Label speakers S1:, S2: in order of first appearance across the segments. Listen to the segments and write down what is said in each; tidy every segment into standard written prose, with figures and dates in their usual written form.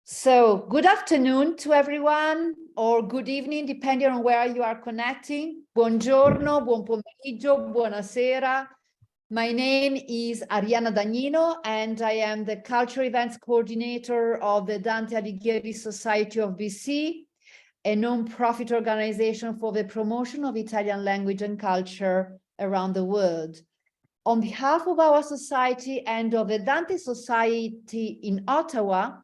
S1: So, good afternoon to everyone, or good evening, depending on where you are connecting. Buongiorno, buon pomeriggio, buonasera. My name is Arianna Dagnino, and I am the Cultural Events Coordinator of the Dante Alighieri Society of BC, a non-profit organization for the promotion of Italian language and culture around the world. On behalf of our society and of the Dante Society in Ottawa,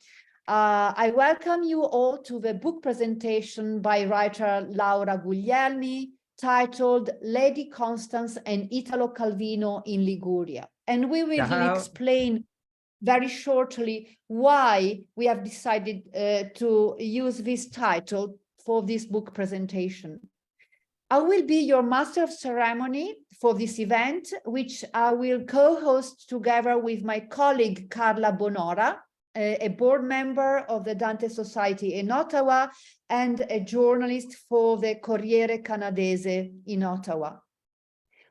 S1: I welcome you all to the book presentation by writer Laura Guglielmi titled Lady Constance and Italo Calvino in Liguria. And we will explain very shortly why we have decided to use this title for this book presentation. I will be your master of ceremony for this event, which I will co-host together with my colleague Carla Bonora, a board member of the Dante Society in Ottawa and a journalist for the Corriere Canadese in Ottawa.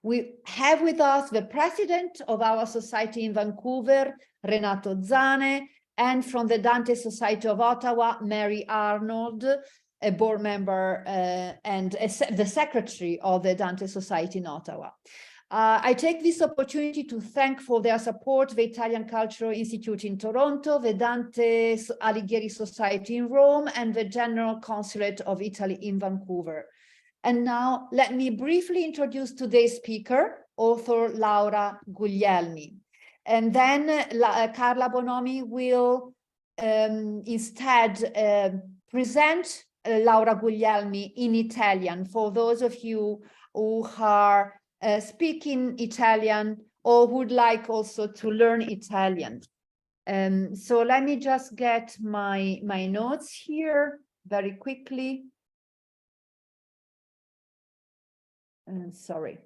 S1: We have with us the president of our society in Vancouver, Renato Zane, and from the Dante Society of Ottawa, Mary Arnold, a board member and the secretary of the Dante Society in Ottawa. I take this opportunity to thank for their support the Italian Cultural Institute in Toronto, the Dante Alighieri Society in Rome, and the General Consulate of Italy in Vancouver. And now let me briefly introduce today's speaker, author Laura Guglielmi. And then Carla Bonomi will instead present Laura Guglielmi in Italian for those of you who are speaking Italian or would like also to learn Italian. So let me just get my notes here very quickly. Sorry,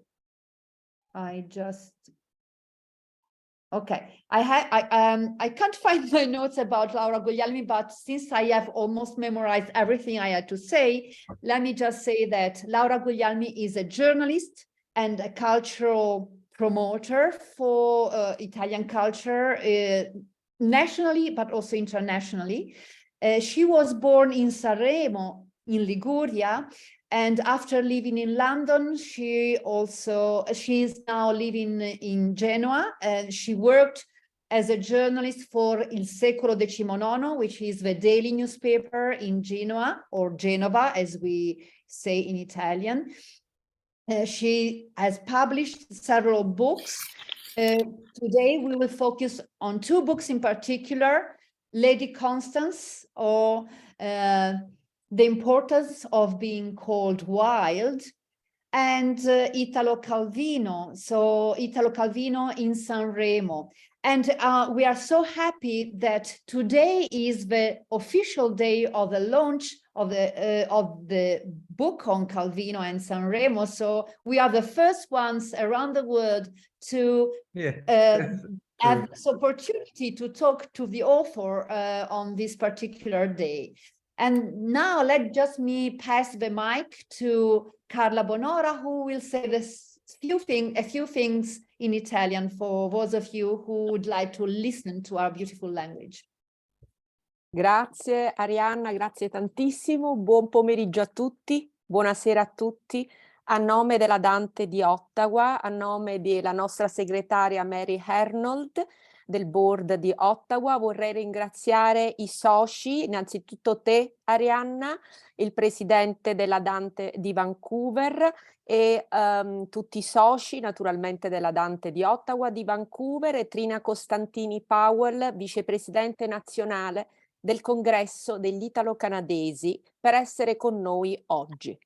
S1: okay. I can't find my notes about Laura Guglielmi, but since I have almost memorized everything I had to say, let me just say that Laura Guglielmi is a journalist and a cultural promoter for Italian culture nationally, but also internationally. She was born in Sanremo, in Liguria, and after living in London, she is now living in Genoa, and she worked as a journalist for Il Secolo XIX, which is the daily newspaper in Genoa, or Genova, as we say in Italian. She has published several books. Today, we will focus on two books in particular, Lady Constance, or The Importance of Being Called Wild, and Italo Calvino, so Italo Calvino in Sanremo. And we are so happy that today is the official day of the launch of the book on Calvino and Sanremo. So we are the first ones around the world to have this opportunity to talk to the author on this particular day. And now let me pass the mic to Carla Bonora, who will say a few things in Italian for those of you who would like to listen to our beautiful language.
S2: Grazie Arianna, grazie tantissimo. Buon pomeriggio a tutti, buonasera a tutti. A nome della Dante di Ottawa, a nome della nostra segretaria Mary Arnold, del board di Ottawa, vorrei ringraziare i soci, innanzitutto te Arianna, il presidente della Dante di Vancouver e tutti i soci naturalmente della Dante di Ottawa, di Vancouver, e Trina Costantini Powell, vicepresidente nazionale del congresso degli italo-canadesi, per essere con noi oggi.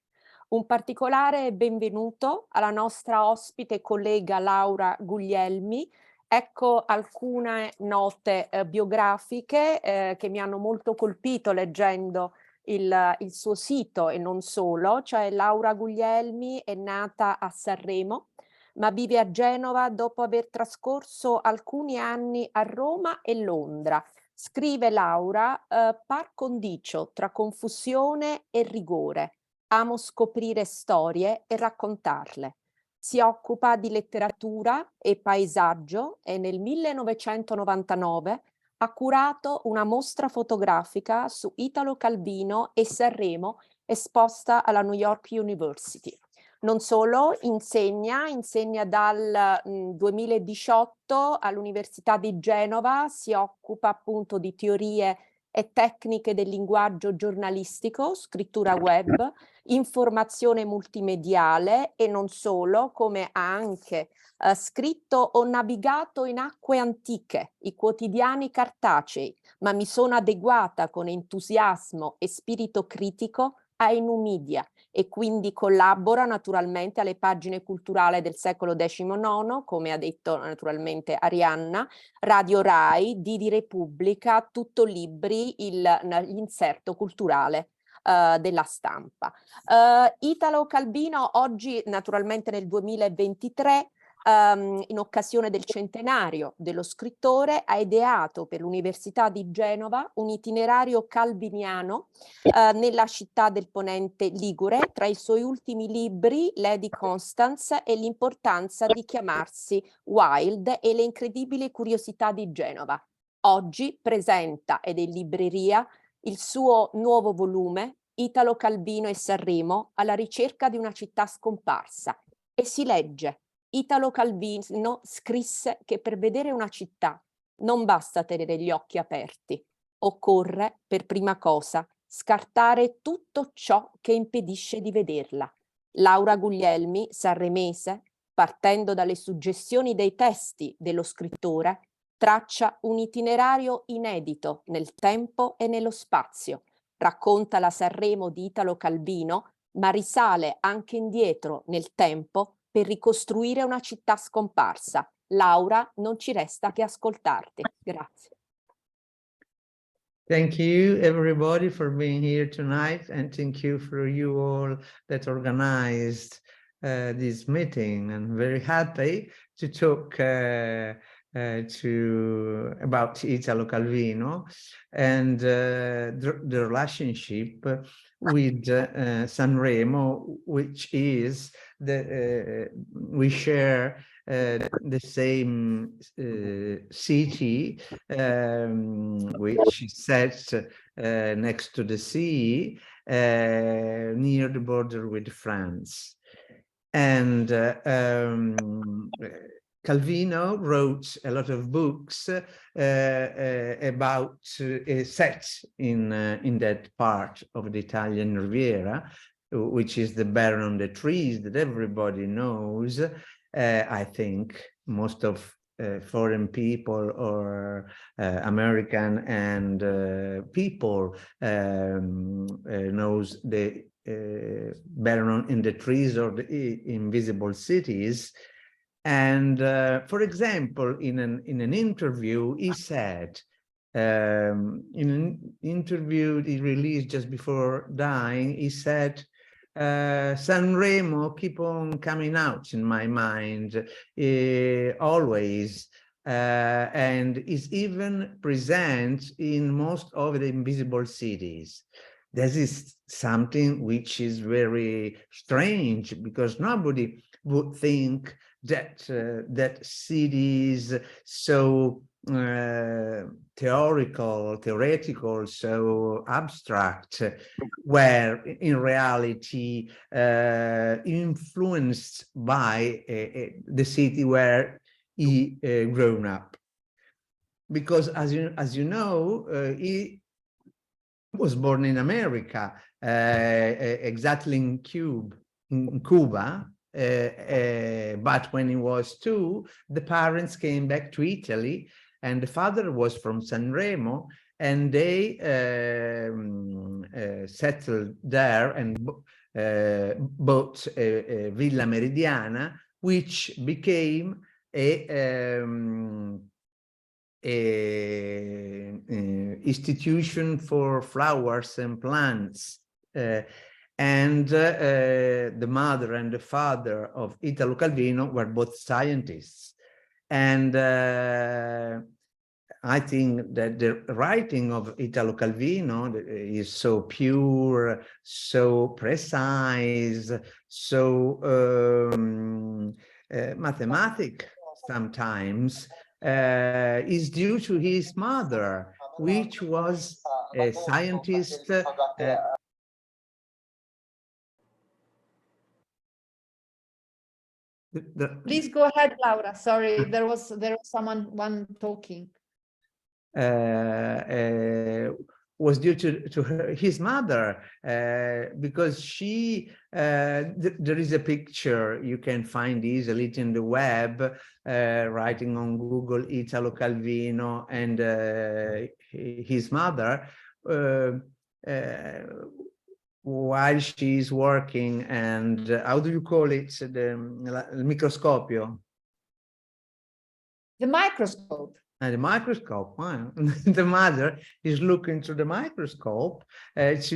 S2: Un particolare benvenuto alla nostra ospite e collega Laura Guglielmi. Ecco alcune note biografiche che mi hanno molto colpito leggendo il suo sito e non solo. Cioè Laura Guglielmi è nata a Sanremo, ma vive a Genova dopo aver trascorso alcuni anni a Roma e Londra. Scrive Laura, par condicio tra confusione e rigore. Amo scoprire storie e raccontarle. Si occupa di letteratura e paesaggio e nel 1999 ha curato una mostra fotografica su Italo Calvino e Sanremo esposta alla New York University. Non solo, insegna dal 2018 all'Università di Genova, si occupa appunto di teorie e tecniche del linguaggio giornalistico, scrittura web, informazione multimediale e non solo, come ha anche scritto o navigato in acque antiche, i quotidiani cartacei, ma mi sono adeguata con entusiasmo e spirito critico ai Numidia e quindi collabora naturalmente alle pagine culturali del secolo XIX, come ha detto naturalmente Arianna, Radio Rai, Didi Repubblica, Tutto Libri, l'inserto culturale della stampa. Italo Calvino oggi naturalmente nel 2023 in occasione del centenario dello scrittore ha ideato per l'Università di Genova un itinerario calviniano nella città del ponente Ligure. Tra i suoi ultimi libri Lady Constance e l'importanza di chiamarsi Wilde e le incredibili curiosità di Genova. Oggi presenta ed è in libreria il suo nuovo volume Italo Calvino e Sanremo alla ricerca di una città scomparsa e si legge: Italo Calvino scrisse che per vedere una città non basta tenere gli occhi aperti, occorre per prima cosa scartare tutto ciò che impedisce di vederla. Laura Guglielmi, sanremese, partendo dalle suggestioni dei testi dello scrittore, traccia un itinerario inedito nel tempo e nello spazio. Racconta la Sanremo di Italo Calvino, ma risale anche indietro nel tempo per ricostruire una città scomparsa. Laura, non ci resta che ascoltarti. Grazie.
S3: Thank you, everybody, for being here tonight, and thank you for you all that organized this meeting. I'm very happy to talk about Italo Calvino and the relationship with Sanremo, which is we share the same city, which is set next to the sea, near the border with France. And Calvino wrote a lot of books about set in that part of the Italian Riviera, which is the Baron on the Trees that everybody knows. I think most of foreign people or American and people knows the Baron in the Trees or the Invisible Cities. And for example, in an interview, he said, in an interview he released just before dying, he said, Sanremo keep on coming out in my mind always, and is even present in most of the invisible cities. This is something which is very strange, because nobody would think that that cities so theoretical, so abstract, were in reality influenced by the city where he grown up. Because as you know, he was born in America, exactly in Cuba. But when he was 2, the parents came back to Italy, and the father was from Sanremo, and they settled there and bought a Villa Meridiana, which became a institution for flowers and plants. And the mother and the father of Italo Calvino were both scientists. And I think that the writing of Italo Calvino is so pure, so precise, so mathematic sometimes, is due to his mother, which was a scientist.
S1: Please go ahead, Laura. Sorry, there was one talking.
S3: Was due to his mother, because she, there is a picture, you can find easily in the web, writing on Google, Italo Calvino and his mother, while she's working, and how do you call it, the microscopio?
S1: The microscope.
S3: And the microscope, wow. The mother is looking through the microscope to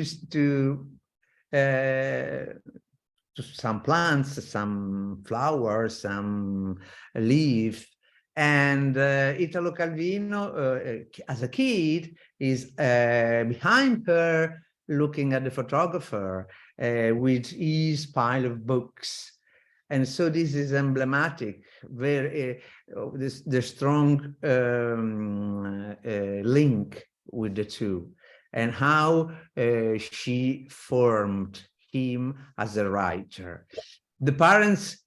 S3: some plants, some flowers, some leaf. And Italo Calvino, as a kid, is behind her, looking at the photographer with his pile of books. And so this is emblematic, very the strong link with the two, and how she formed him as a writer. The parents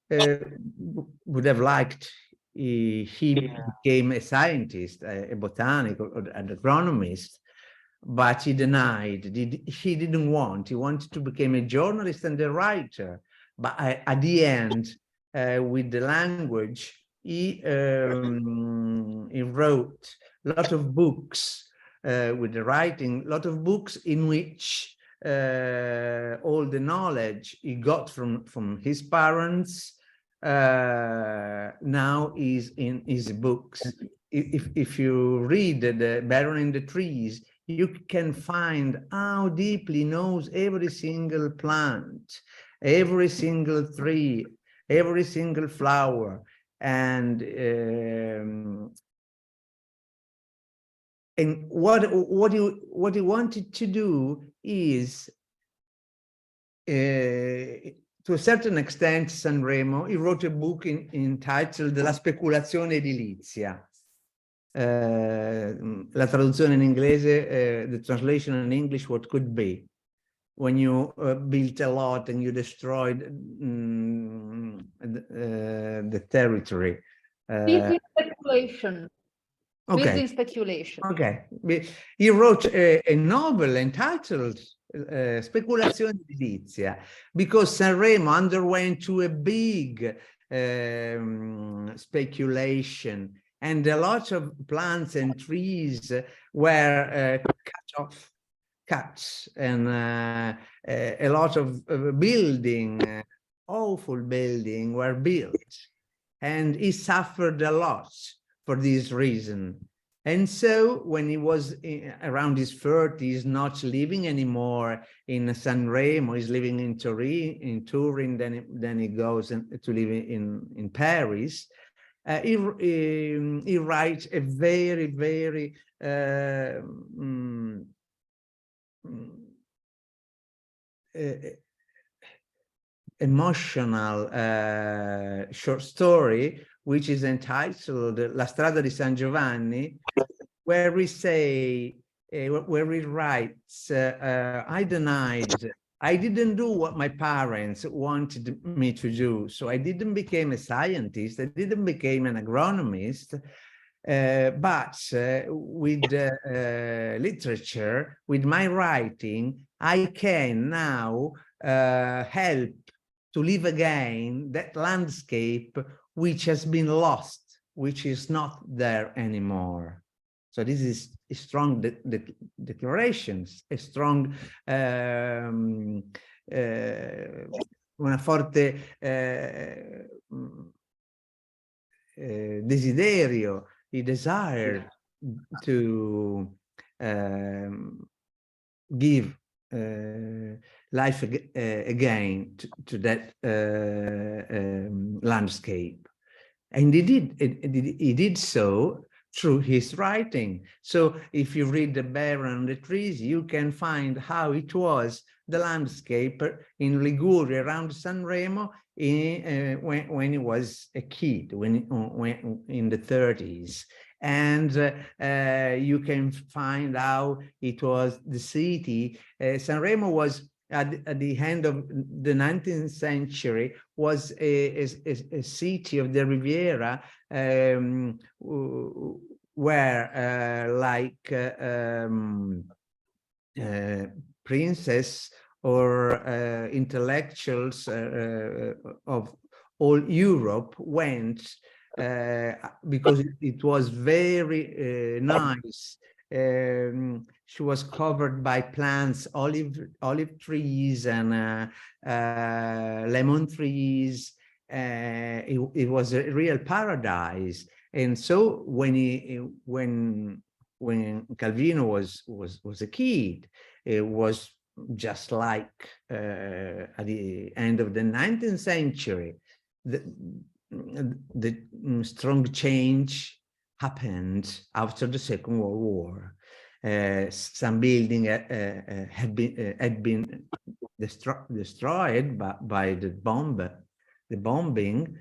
S3: would have liked he became a scientist, a botanic or an agronomist, but he denied. He didn't want. He wanted to become a journalist and a writer. But at the end, with the language, he wrote a lot of books with the writing, a lot of books in which all the knowledge he got from his parents now is in his books. If you read the Baron in the Trees, you can find how deeply he knows every single plant, every single tree, every single flower, and what he wanted to do is, to a certain extent, Sanremo, he wrote a book entitled La speculazione edilizia. La traduzione in inglese, the translation in English, what could be. When you built a lot and you destroyed the territory.
S1: Building speculation.
S3: Okay.
S1: Building speculation.
S3: Okay. He wrote a novel entitled Speculazione edilizia, because Sanremo underwent to a big speculation, and a lot of plants and trees were cut, and a lot of awful building were built, and he suffered a lot for this reason. And so when he was around his 30s, not living anymore in Sanremo, he's living in Turin, then he goes to live in Paris. He writes a very, very emotional short story, which is entitled La strada di San Giovanni, where he writes, I didn't do what my parents wanted me to do. So I didn't become a scientist, I didn't become an agronomist, but with literature, with my writing, I can now help to live again that landscape which has been lost, which is not there anymore. So this is a strong declarations, a strong, una forte desiderio. He desired to give life again to that landscape, and he did so through his writing. So if you read The Baron and the Trees, you can find how it was the landscape in Liguria around Sanremo when he was a kid, when in the 30s. And you can find out it was the city. Sanremo was at the end of the 19th century, was a city of the Riviera, where princes or intellectuals of all Europe went, because it was very nice. She was covered by plants, olive trees and lemon trees. It was a real paradise. And so when Calvino was a kid, it was just like at the end of the 19th century. The strong change happened after the Second World War. Some building had been destroyed by the bombing,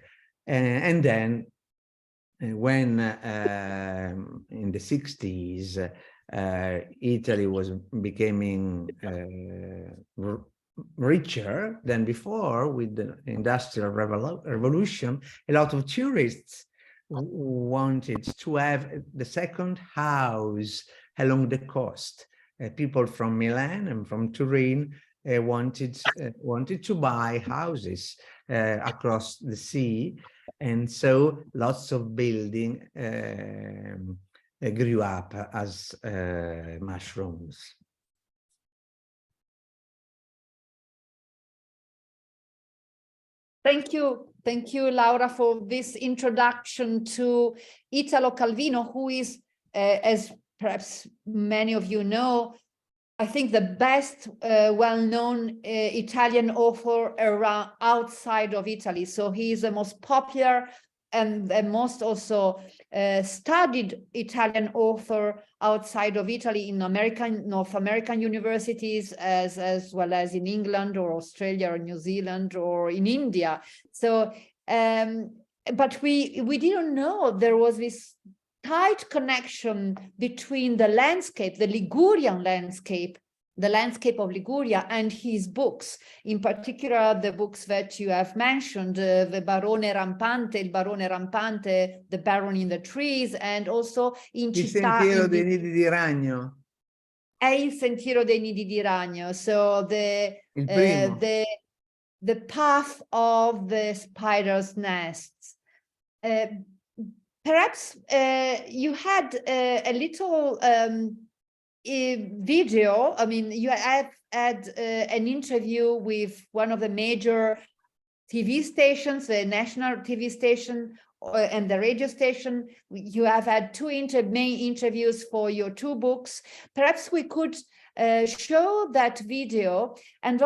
S3: and then when in the 60s Italy was becoming richer than before with the Industrial Revolution, a lot of tourists wanted to have the second house along the coast. People from Milan and from Turin wanted to buy houses across the sea, and so lots of building grew up as mushrooms.
S1: Thank you, Laura, for this introduction to Italo Calvino, who is, as perhaps many of you know, I think the best well-known Italian author around outside of Italy. So he is the most popular and the most also studied Italian author outside of Italy in North American universities, as well as in England or Australia or New Zealand or in India. So, but we didn't know there was this tight connection between the landscape, the Ligurian landscape, the landscape of Liguria, and his books, in particular the books that you have mentioned, the Barone Rampante, Il Barone Rampante, The Baron in the Trees, and also in
S3: Il
S1: città,
S3: Sentiero dei Nidi di Ragno.
S1: Il Sentiero dei Nidi di Ragno, so the path of the spider's nests. Perhaps you had a little video. I mean, you have had an interview with one of the major TV stations, the national TV station and the radio station. You have had two main interviews for your two books. Perhaps we could show that video and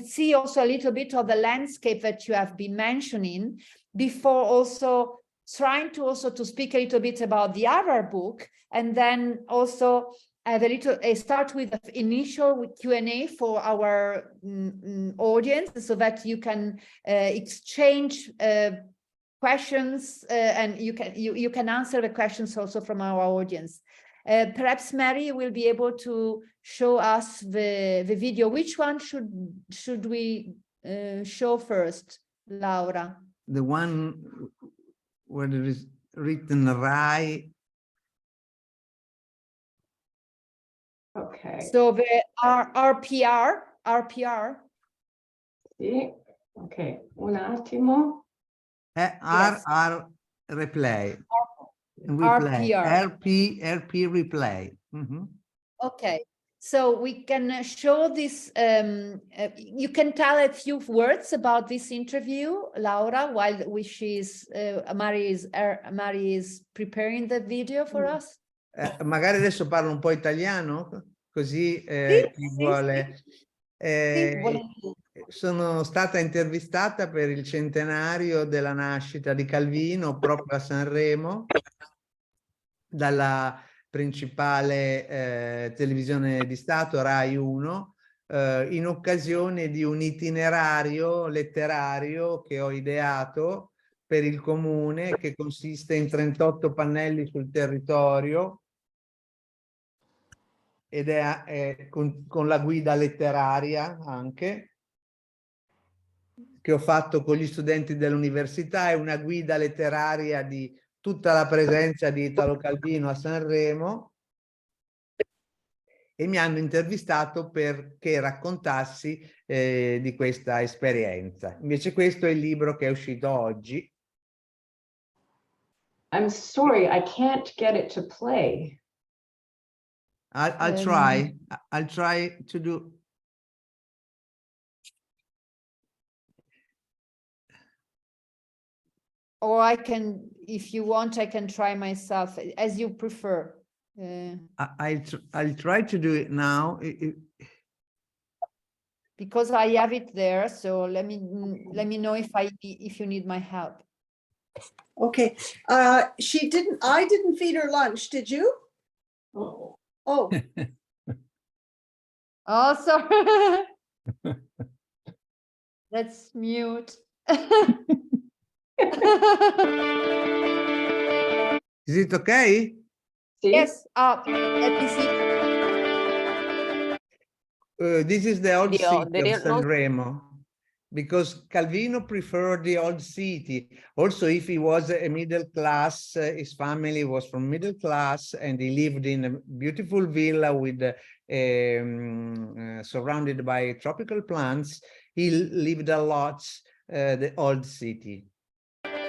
S1: see also a little bit of the landscape that you have been mentioning before, also trying to speak a little bit about the other book, and then also have start with the initial Q&A for our audience, so that you can exchange questions and you can answer the questions also from our audience. Perhaps Mary will be able to show us the video. Which one should we show first, Laura?
S3: The one where there is written Rai.
S4: Ok.
S1: So the RPR.
S4: Sì, ok, un attimo.
S1: Yes.
S3: Replay.
S1: RPR.
S3: RP replay. Mm-hmm.
S1: Okay, so we can show this. You can tell a few words about this interview, Laura, while Mari is preparing the video for us.
S3: Magari adesso parlo un po' italiano, così chi vuole. Sono stata intervistata per il centenario della nascita di Calvino proprio a Sanremo, dalla principale televisione di Stato, Rai 1, in occasione di un itinerario letterario che ho ideato per il comune, che consiste in 38 pannelli sul territorio ed è con la guida letteraria anche, che ho fatto con gli studenti dell'università. È una guida letteraria di tutta la presenza di Italo Calvino a Sanremo, e mi hanno intervistato perché raccontassi di questa esperienza. Invece questo è il libro che è uscito oggi.
S4: I'm sorry, I can't get it to play.
S3: I'll try. I'll try to do.
S1: Or I can, if you want, I can try myself, as you prefer.
S3: I'll try to do it now.
S1: Because I have it there, so let me know if you need my help.
S5: Okay, I didn't feed her lunch, did you?
S4: Oh.
S5: Oh,
S1: Oh, sorry. Let's mute.
S3: Is it okay?
S4: See?
S1: Yes, let me see.
S3: This is the old
S2: Oddio,
S3: city of Sanremo, because Calvino preferred the old city. Also, if he was a middle class, his family was from middle class, and he lived in a beautiful villa with surrounded by tropical plants. He lived a lot the old city.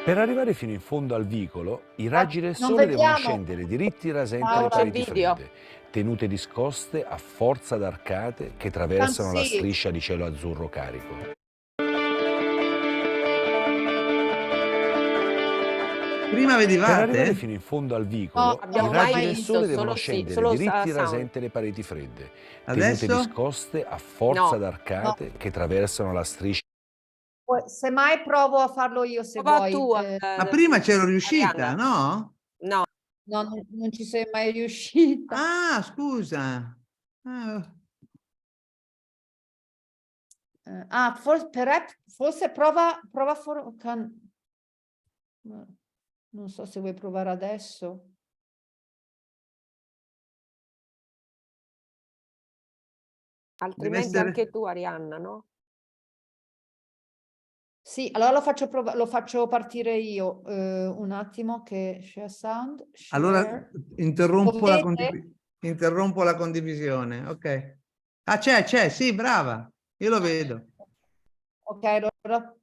S6: Per arrivare fino in fondo al vicolo, i raggi del
S1: non
S6: sole devono
S1: vediamo.
S6: scendere diritti rasenti
S1: Laura,
S6: le pareti
S2: video.
S6: fredde, tenute discoste a forza d'arcate che traversano la
S1: Can't see.
S6: striscia di cielo azzurro carico.
S3: Prima
S6: Per arrivare
S3: vedevate?
S6: fino in fondo al vicolo,
S1: No,
S6: i
S2: abbiamo
S6: raggi
S2: mai
S6: del
S2: visto,
S6: sole devono
S2: solo
S6: scendere
S2: solo
S6: diritti
S2: sound.
S6: rasenti le pareti fredde, tenute
S3: Adesso?
S6: discoste a forza
S2: No,
S6: d'arcate che traversano la striscia.
S1: Semmai provo a farlo io se
S2: prova
S1: vuoi.
S2: tu.
S3: Ma prima c'ero riuscita,
S2: Arianna.
S3: no?
S2: No,
S1: No, non ci sei mai riuscita.
S3: Ah, scusa.
S1: Forse prova non so se vuoi provare adesso.
S2: altrimenti
S3: essere-
S2: anche tu, Arianna, no?
S1: Sì, allora lo faccio partire io. Un attimo che share sound.
S3: Allora
S1: Share.
S3: interrompo
S1: Lo vedete?
S3: la condivisione. Ok. Ah, c'è, sì, brava. Io lo vedo.
S1: Ok, allora.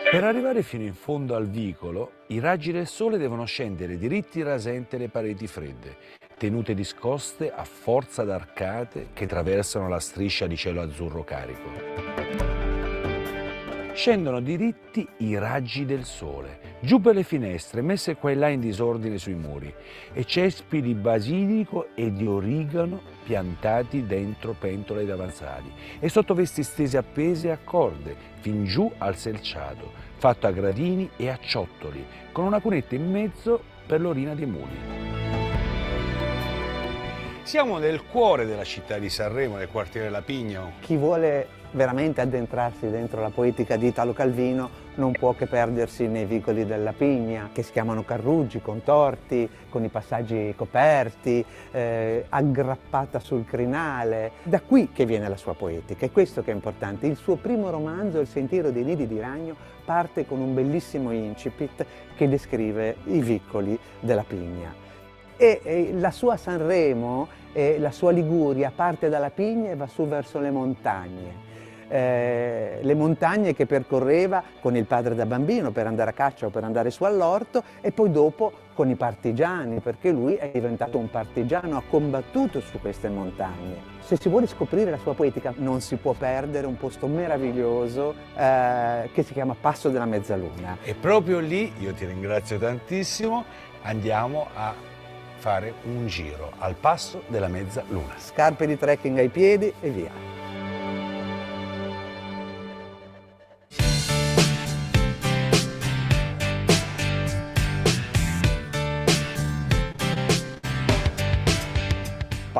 S6: Per arrivare fino in fondo al vicolo, i raggi del sole devono scendere diritti rasenti le pareti fredde, tenute discoste a forza d'arcate che traversano la striscia di cielo azzurro carico. Scendono diritti i raggi del sole, giù per le finestre, messe qua e là in disordine sui muri, e cespi di basilico e di origano piantati dentro pentole davanzali, e sottovesti stese appese a corde, fin giù al selciato, fatto a gradini e a ciottoli, con una cunetta in mezzo per l'orina dei muli.
S7: Siamo nel cuore della città di Sanremo, nel quartiere Lapigno.
S8: Chi vuole veramente addentrarsi dentro la poetica di Italo Calvino non può che perdersi nei vicoli della Pigna, che si chiamano carruggi, contorti, con i passaggi coperti, aggrappata sul crinale. Da qui che viene la sua poetica, è questo che è importante. Il suo primo romanzo, Il sentiero dei nidi di ragno, parte con un bellissimo incipit che descrive i vicoli della Pigna. E la sua Sanremo, la sua Liguria parte dalla Pigna e va su verso le montagne. Le montagne che percorreva con il padre da bambino per andare a caccia o per andare su all'orto, e poi dopo con i partigiani, perché lui è diventato un partigiano, ha combattuto su queste montagne. Se si vuole scoprire la sua poetica non si può perdere un posto meraviglioso che si chiama Passo della Mezzaluna.
S7: E proprio lì, io ti ringrazio tantissimo, andiamo a fare un giro al Passo della Mezzaluna.
S8: Scarpe di trekking ai piedi e via.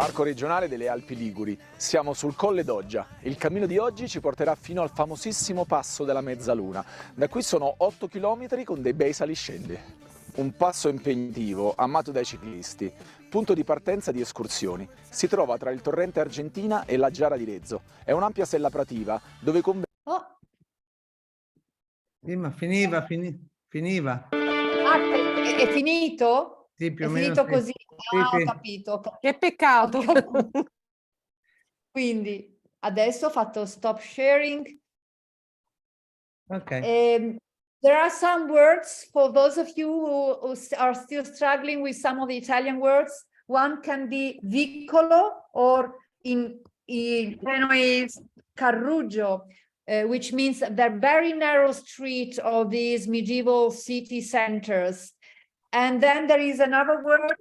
S9: Parco regionale delle Alpi Liguri. Siamo sul Colle d'Oggia. Il cammino di oggi ci porterà fino al famosissimo passo della Mezzaluna. Da qui sono 8 km con dei bei saliscendi. Un passo impegnativo, amato dai ciclisti. Punto di partenza di escursioni. Si trova tra il torrente Argentina e la Giara di Rezzo. È un'ampia sella prativa dove
S1: Oh,
S3: Sì, ma finiva.
S1: è finito?
S3: Sì, più
S1: È
S3: o meno
S1: finito
S3: sì.
S1: così?
S3: Sì,
S1: Ah, ho
S3: sì.
S1: capito.
S2: Che peccato.
S1: Quindi adesso ho fatto stop sharing.
S3: Ok.
S1: There are some words for those of you who are still struggling with some of the Italian words. One can be vicolo, or in Genoese carruggio, which means the very narrow street of these medieval city centers. And then there is another word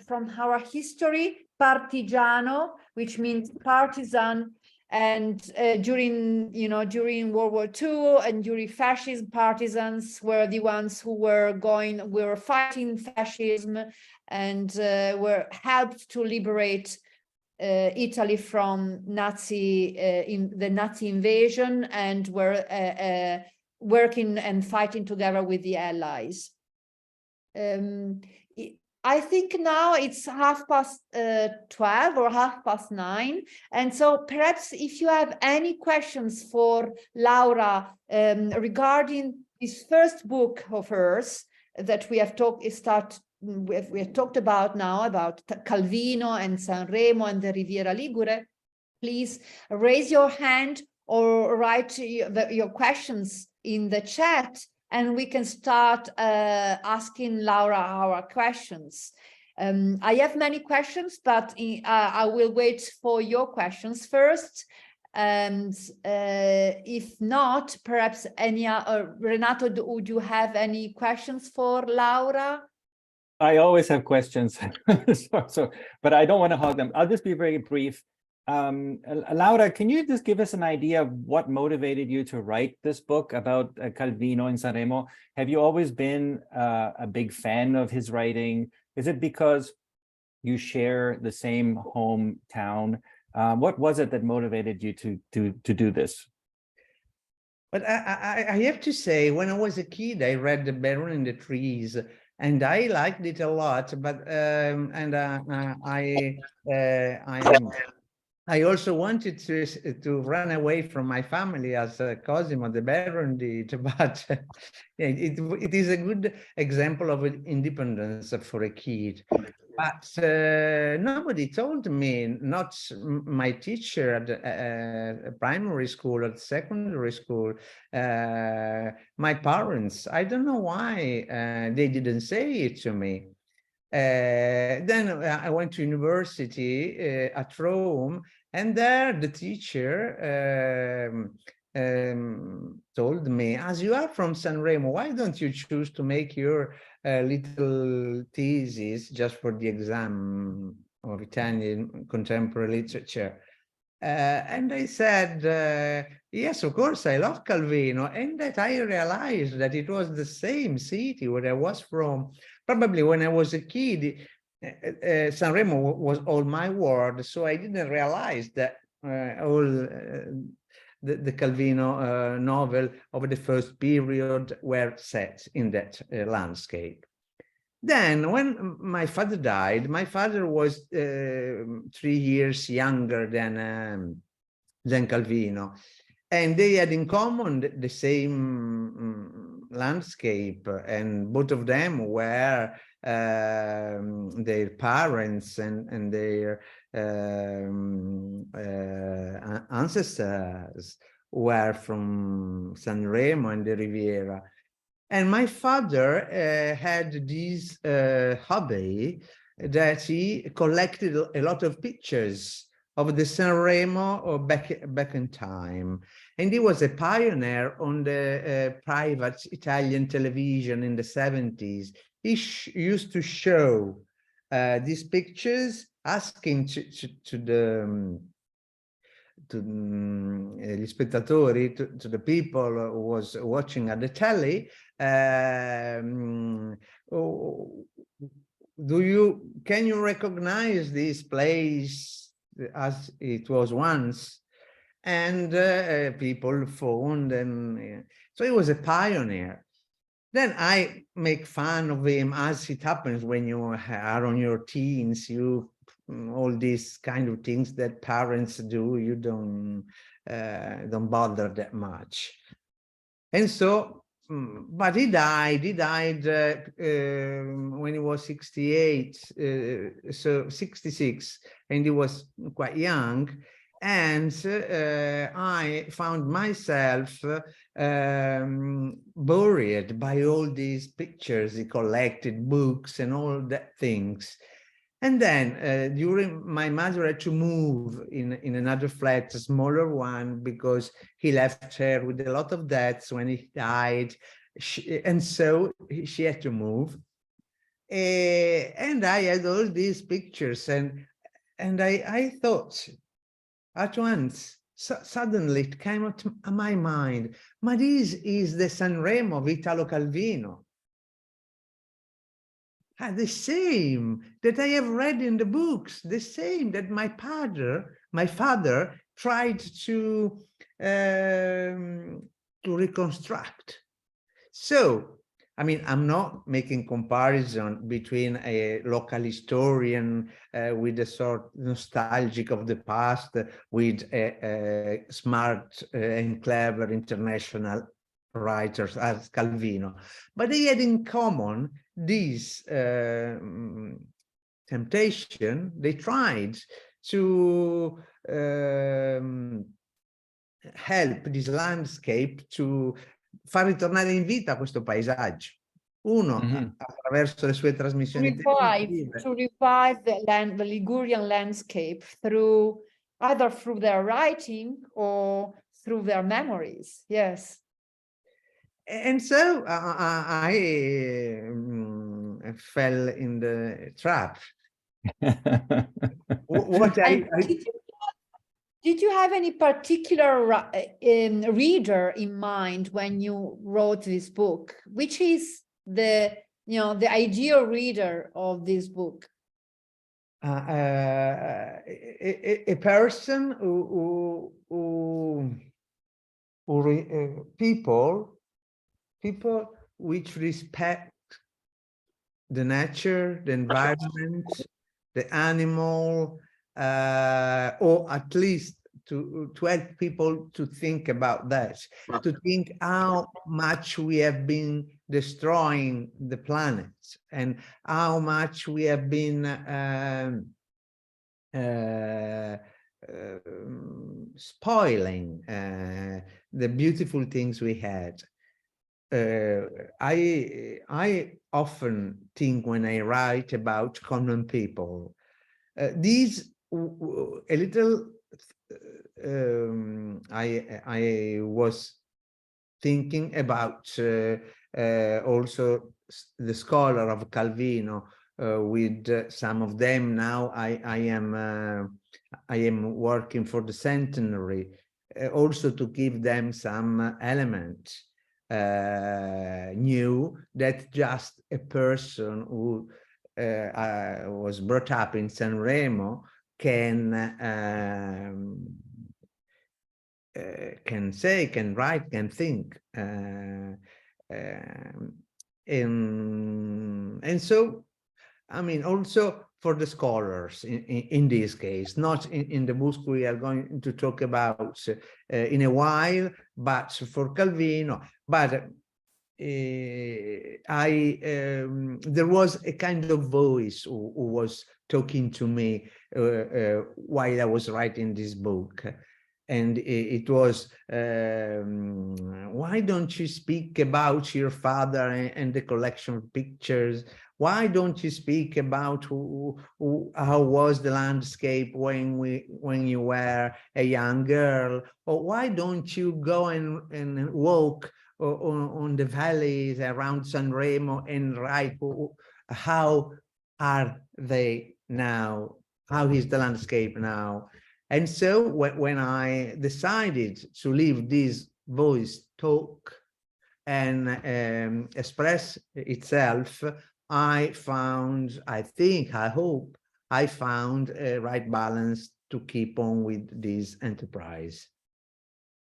S1: from our history, partigiano, which means partisan. And during World War II and during fascism, partisans were the ones who were fighting fascism and were helped to liberate Italy from the Nazi invasion, and were working and fighting together with the Allies. I think now it's 12 or 9:30. And so perhaps if you have any questions for Laura regarding this first book of hers that we have talked about now, about Calvino and Sanremo and the Riviera Ligure, please raise your hand or write your questions in the chat, and we can start asking Laura our questions. I have many questions, but I will wait for your questions first. And if not, perhaps Renato, would you have any questions for Laura?
S10: I always have questions, but I don't want to hog them. I'll just be very brief. Laura, can you just give us an idea of what motivated you to write this book about Calvino and Sanremo? Have you always been a big fan of his writing? Is it because you share the same hometown? What was it that motivated you to do this?
S3: But I have to say, when I was a kid, I read The Baron in the Trees, and I liked it a lot. But I also wanted to run away from my family as Cosimo the Baron did, but it is a good example of independence for a kid. But nobody told me, not my teacher at primary school, at secondary school, my parents. I don't know why they didn't say it to me. Then I went to university at Rome, and there the teacher told me, as you are from Sanremo, why don't you choose to make your little thesis just for the exam of Italian contemporary literature? And I said, yes, of course, I love Calvino. And that I realized that it was the same city where I was from. Probably when I was a kid, Sanremo was all my world. So I didn't realize that all the Calvino novel of the first period were set in that landscape. Then when my father died, my father was 3 years younger than Calvino, and they had in common the same landscape, and both of them were their parents and their ancestors were from Sanremo and the Riviera. And my father had this hobby that he collected a lot of pictures of the Sanremo back in time. And he was a pioneer on the private Italian television in the 70s. He used to show these pictures, asking gli spettatori, to the people who was watching at the telly, can you recognize this place as it was once? And people phoned, and so he was a pioneer. Then I make fun of him, as it happens when you are on your teens. You all these kind of things that parents do, you don't bother that much. And so, but he died when he was 68, so 66, and he was quite young. And I found myself buried by all these pictures. He collected books and all that things. And then during my mother had to move in another flat, a smaller one, because he left her with a lot of debts when he died. And so she had to move. And I had all these pictures, and I thought at once, suddenly it came to my mind, but this is the Sanremo of Italo Calvino. The same that I have read in the books, the same that my father tried to reconstruct. So, I mean, I'm not making comparison between a local historian with a sort nostalgic of the past with a smart and clever international writers as Calvino, but they had in common this temptation. They tried to help this landscape to far ritornare in vita questo paesaggio. Uno, attraverso le sue trasmissioni televisive.
S1: To revive the Ligurian landscape either through their writing or through their memories. Yes.
S3: And so I fell in the trap.
S1: Did you have any particular reader in mind when you wrote this book? Which is the ideal reader of this book?
S3: A person people which respect the nature, the environment, the animal, or at least to help people to think about that, to think how much we have been destroying the planet and how much we have been spoiling the beautiful things we had. I often think when I write about common people, these a little I was thinking about also the scholar of Calvino, with some of them now I am working for the centenary, also to give them some element new, that just a person who was brought up in Sanremo can say, can write, can think, and so, I mean, also for the scholars in this case, not in the books we are going to talk about in a while, but for Calvino. But there was a kind of voice who was talking to me while I was writing this book, and it was, why don't you speak about your father and the collection of pictures? Why don't you speak about how was the landscape when you were a young girl? Or why don't you go and walk on the valleys around Sanremo and write how are they now? How is the landscape now? And so when I decided to leave this voice talk and express itself, I hope I found a right balance to keep on with this enterprise.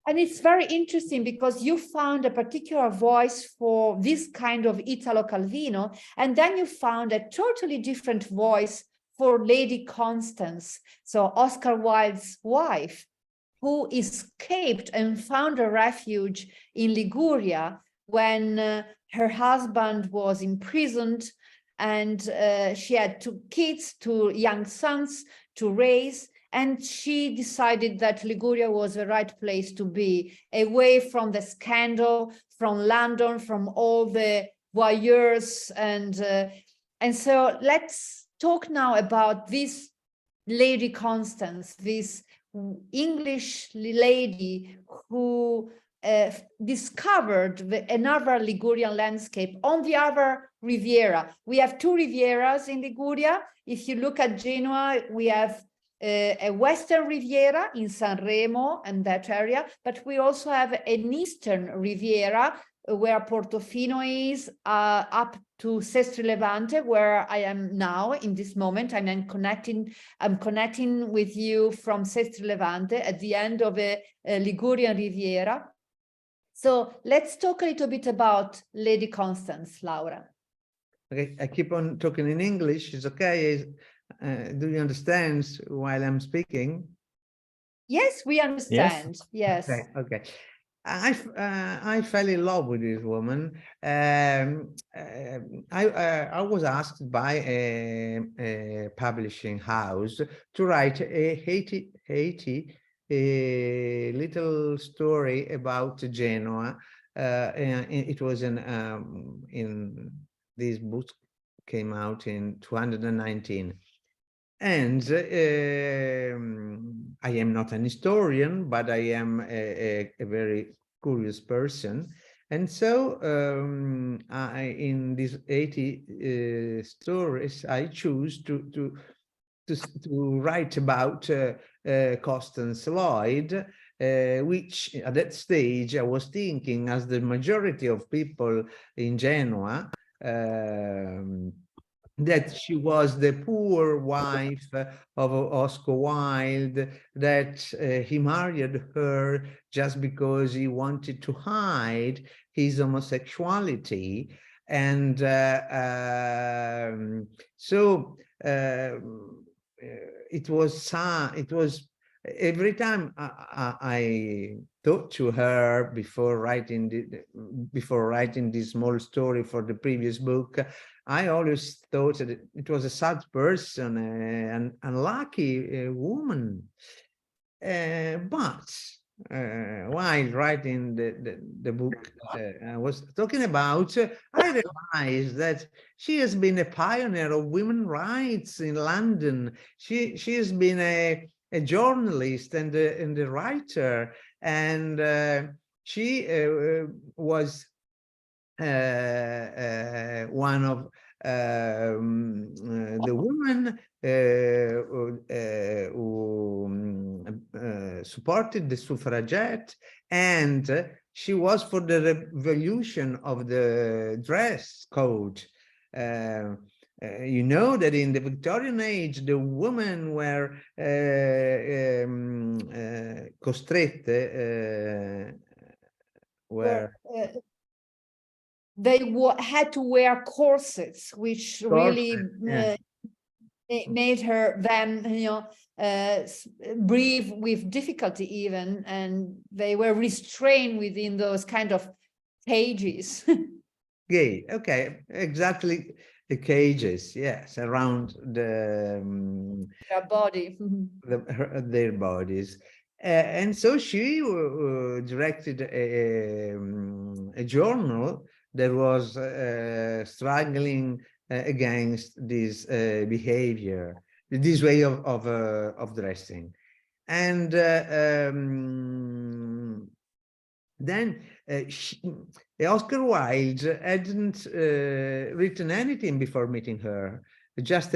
S1: And it's very interesting because you found a particular voice for this kind of Italo Calvino, and then you found a totally different voice for Lady Constance, so Oscar Wilde's wife, who escaped and found a refuge in Liguria when her husband was imprisoned, and she had 2 kids, 2 young sons to raise. And she decided that Liguria was the right place to be, away from the scandal, from London, from all the voyeurs. And so let's talk now about this Lady Constance, this English lady who discovered another Ligurian landscape on the other Riviera. We have 2 Rivieras in Liguria. If you look at Genoa, we have a Western Riviera in Sanremo and that area, but we also have an Eastern Riviera where Portofino is, up to Sestri Levante, where I am now in this moment. I'm connecting with you from Sestri Levante at the end of a Ligurian Riviera. So let's talk a little bit about Lady Constance, Laura.
S3: Okay, I keep on talking in English. It's okay. Do you understand while I'm speaking?
S1: Yes, we understand. Yes.
S3: Okay. I fell in love with this woman. I was asked by a publishing house to write a Haiti little story about Genoa. And it was in this book came out in 2019. And I am not an historian, but I am a very curious person. And so in these 80 stories, I choose to write about Constance Lloyd, which at that stage I was thinking, as the majority of people in Genoa, that she was the poor wife of Oscar Wilde, that he married her just because he wanted to hide his homosexuality. And so it was every time I talked to her before writing this small story for the previous book, I always thought that it was a sad person, an unlucky woman. But while writing the book I was talking about, I realized that she has been a pioneer of women's rights in London. She has been a journalist and a writer, and she was one of the women who supported the suffragette, and she was for the revolution of the dress code. You know that in the Victorian age, the women were costrette,
S1: they had to wear corsets, which really made them, breathe with difficulty even, and they were restrained within those kind of cages.
S3: Gay, okay, exactly. The cages, yes, around their body, their bodies. And so she directed a journal that was struggling against this behavior, this way of dressing. And then Oscar Wilde hadn't written anything before meeting her, just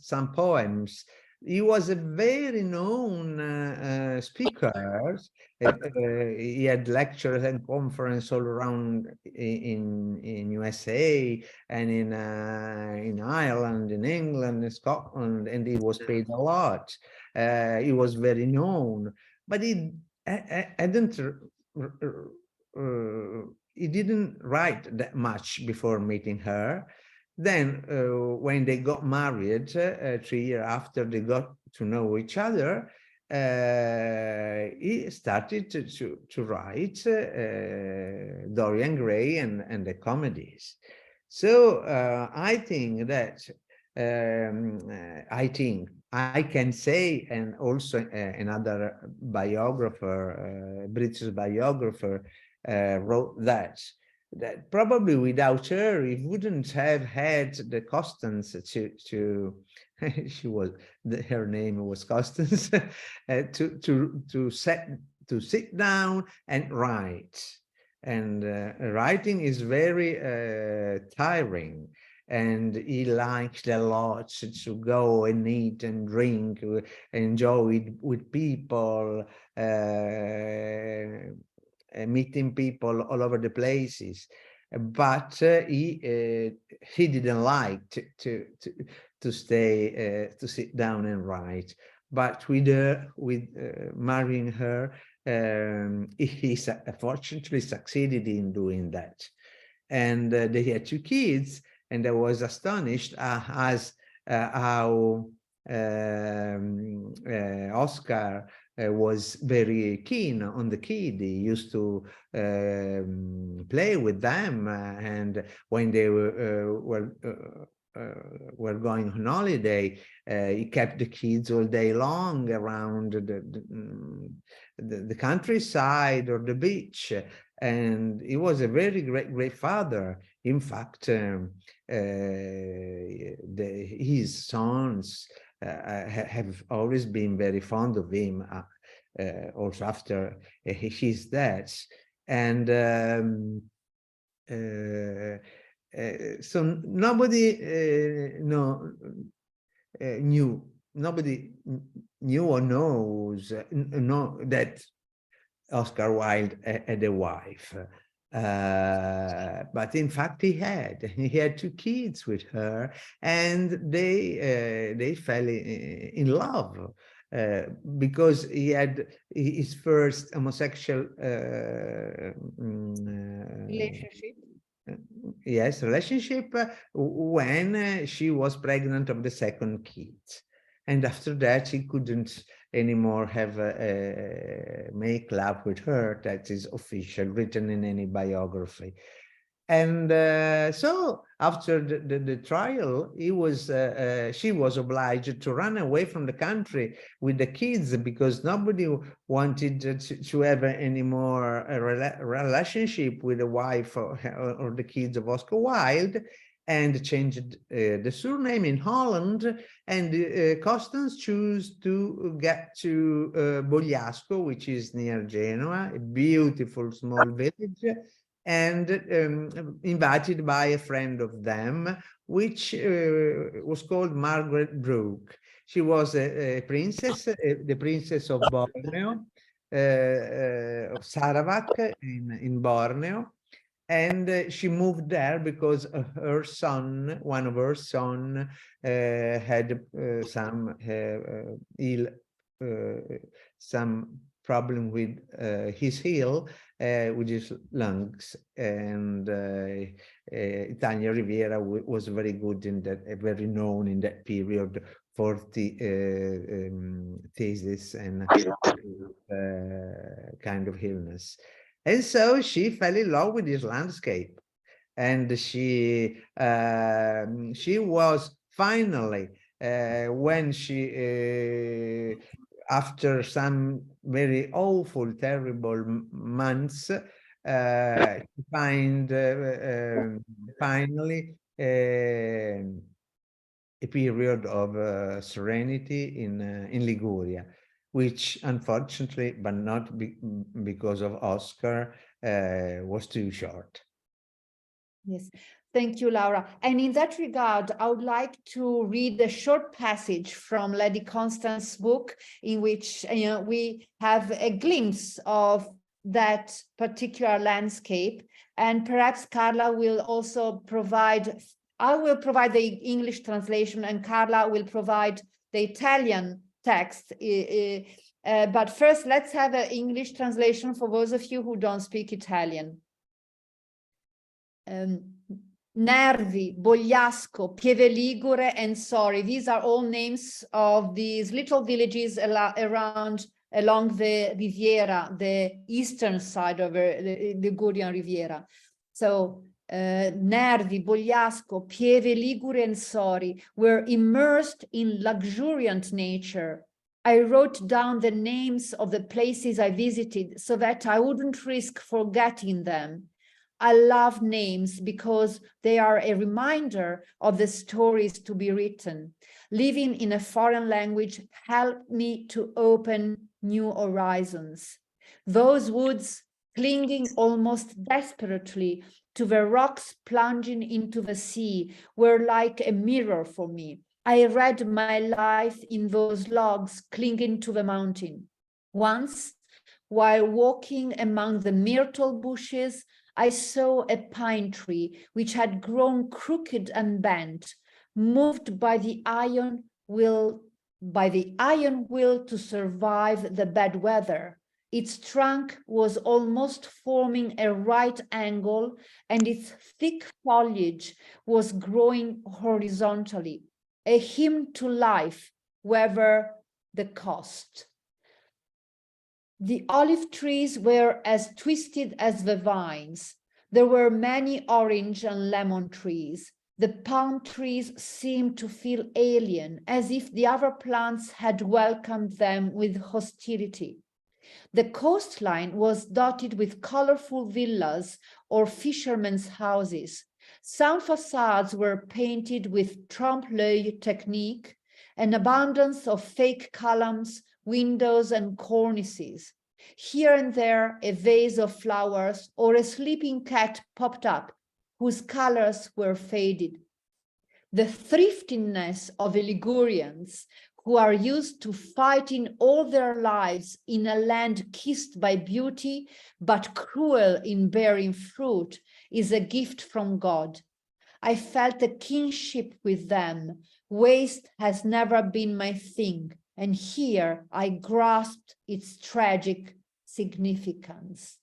S3: some poems. he was a very known speaker. He had lectures and conferences all around in USA and in Ireland, in England, in Scotland, and he was paid a lot. He was very known, but he didn't write that much before meeting her. Then when they got married, 3 years after they got to know each other, he started to write Dorian Gray and the comedies. So I think that I can say, and also another biographer, British biographer, wrote that probably without her, he wouldn't have had the Constance to her name was Constance, to sit down and write. And writing is very tiring. And he liked a lot to go and eat and drink, enjoy with people, meeting people all over the places, but he didn't like to stay to sit down and write. But with marrying her, he fortunately succeeded in doing that, and they had 2 kids. And I was astonished as how Oscar was very keen on the kid. He used to play with them, and when they were going on holiday, he kept the kids all day long around the countryside or the beach, and he was a very great father. In fact, his sons have always been very fond of him, also after his death. And so nobody knew or knows that Oscar Wilde had a wife. But in fact he had 2 kids with her, and they fell in love because he had his first homosexual relationship when she was pregnant of the 2nd kid, and after that he couldn't anymore have make love with her. That is official, written in any biography. And so after the trial, she was obliged to run away from the country with the kids, because nobody wanted to have any more relationship with the wife or the kids of Oscar Wilde, and changed the surname in Holland. And Constance chose to get to Bogliasco, which is near Genoa, a beautiful small village, and invited by a friend of them, which was called Margaret Brooke. She was a princess, the princess of Borneo, of Sarawak in Borneo. And she moved there because her son, one of her sons, had some problem with his heel, with his lungs, and Italian Riviera was very good in that, very known in that period for the thesis and kind of illness. And so she fell in love with this landscape, and she was finally, when she after some very awful, terrible months, find finally a period of serenity in Liguria, which unfortunately, but not because of Oscar, was too short.
S1: Yes, thank you, Laura. And in that regard, I would like to read a short passage from Lady Constance's book, in which we have a glimpse of that particular landscape. And perhaps Carla will also provide, I will provide the English translation, and Carla will provide the Italian text. But first, let's have an English translation for those of you who don't speak Italian. Nervi, Bogliasco, Pieve Ligure, and Sori. These are all names of these little villages along the Riviera, the eastern side of the Ligurian Riviera. So Nervi, Bogliasco, Pieve Ligure, and Sori were immersed in luxuriant nature. I wrote down the names of the places I visited so that I wouldn't risk forgetting them. I love names because they are a reminder of the stories to be written. Living in a foreign language helped me to open new horizons. Those woods, clinging almost desperately to the rocks plunging into the sea, were like a mirror for me. I read my life in those logs clinging to the mountain. Once, while walking among the myrtle bushes, I saw a pine tree which had grown crooked and bent, moved by the iron will to survive the bad weather. Its trunk was almost forming a right angle, and its thick foliage was growing horizontally, a hymn to life, whatever the cost. The olive trees were as twisted as the vines. There were many orange and lemon trees. The palm trees seemed to feel alien, as if the other plants had welcomed them with hostility. The coastline was dotted with colorful villas or fishermen's houses. Some facades were painted with trompe-l'oeil technique, an abundance of fake columns, windows, and cornices. Here and there, a vase of flowers or a sleeping cat popped up, whose colors were faded. The thriftiness of the Ligurians, who are used to fighting all their lives in a land kissed by beauty, but cruel in bearing fruit, is a gift from God. I felt a kinship with them. Waste has never been my thing, and here I grasped its tragic significance.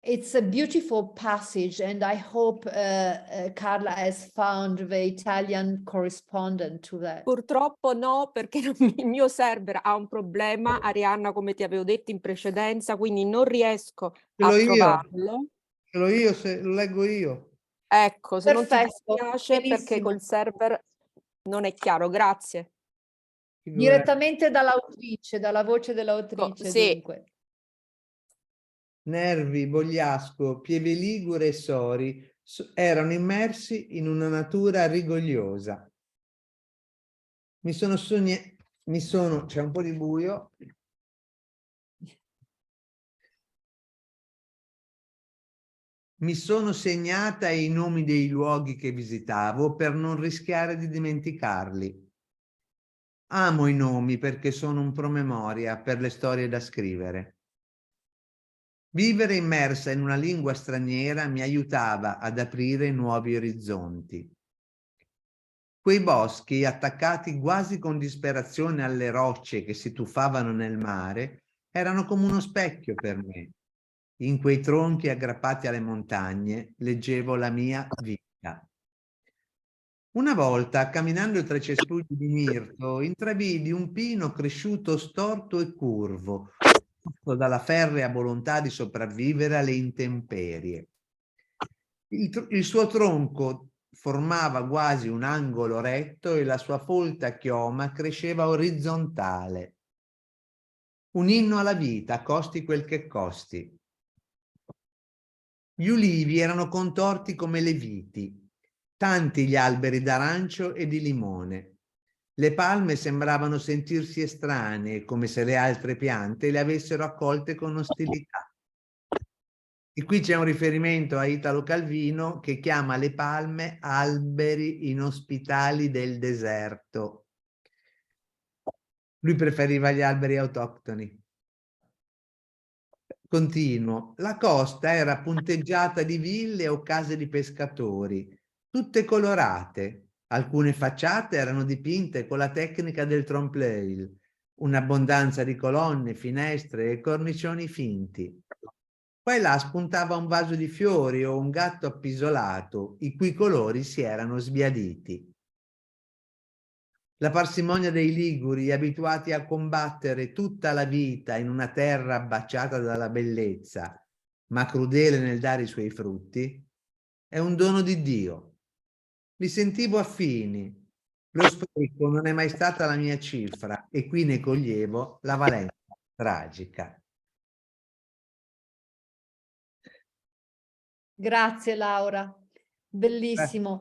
S1: It's a beautiful passage, and I hope Carla has found the Italian correspondent to that.
S2: Purtroppo no, perché il mio server ha un problema, Arianna, come ti avevo detto in precedenza, quindi non riesco a trovarlo.
S3: Ce l'ho io, se lo leggo io.
S2: Ecco, se non ti
S1: Perfetto,
S2: dispiace, perché
S1: benissimo.
S2: col server non è chiaro, grazie.
S1: Direttamente dall'autrice, dalla voce dell'autrice,
S2: Sì.
S1: dunque.
S3: Nervi, Bogliasco, Pieve Ligure e Sori erano immersi in una natura rigogliosa. C'è un po' di buio. Mi sono segnata i nomi dei luoghi che visitavo per non rischiare di dimenticarli. Amo i nomi perché sono un promemoria per le storie da scrivere. Vivere immersa in una lingua straniera mi aiutava ad aprire nuovi orizzonti. Quei boschi, attaccati quasi con disperazione alle rocce che si tuffavano nel mare, erano come uno specchio per me. In quei tronchi aggrappati alle montagne leggevo la mia vita. Una volta, camminando tra i cespugli di mirto, intravidi un pino cresciuto storto e curvo, dalla ferrea volontà di sopravvivere alle intemperie. Il suo tronco formava quasi un angolo retto e la sua folta chioma cresceva orizzontale. Un inno alla vita, costi quel che costi. Gli ulivi erano contorti come le viti, tanti gli alberi d'arancio e di limone. Le palme sembravano sentirsi estranee, come se le altre piante le avessero accolte con ostilità. E qui c'è un riferimento a Italo Calvino che chiama le palme alberi inospitali del deserto. Lui preferiva gli alberi autoctoni. Continuo. La costa era punteggiata di ville o case di pescatori, tutte colorate. Alcune facciate erano dipinte con la tecnica del trompe-l'œil, un'abbondanza di colonne, finestre e cornicioni finti. Qua e là spuntava un vaso di fiori o un gatto appisolato, i cui colori si erano sbiaditi. La parsimonia dei Liguri, abituati a combattere tutta la vita in una terra baciata dalla bellezza, ma crudele nel dare i suoi frutti, è un dono di Dio. Li sentivo affini. Lo spreco non è mai stata la mia cifra e qui ne coglievo la valenza tragica.
S1: Grazie Laura, bellissimo.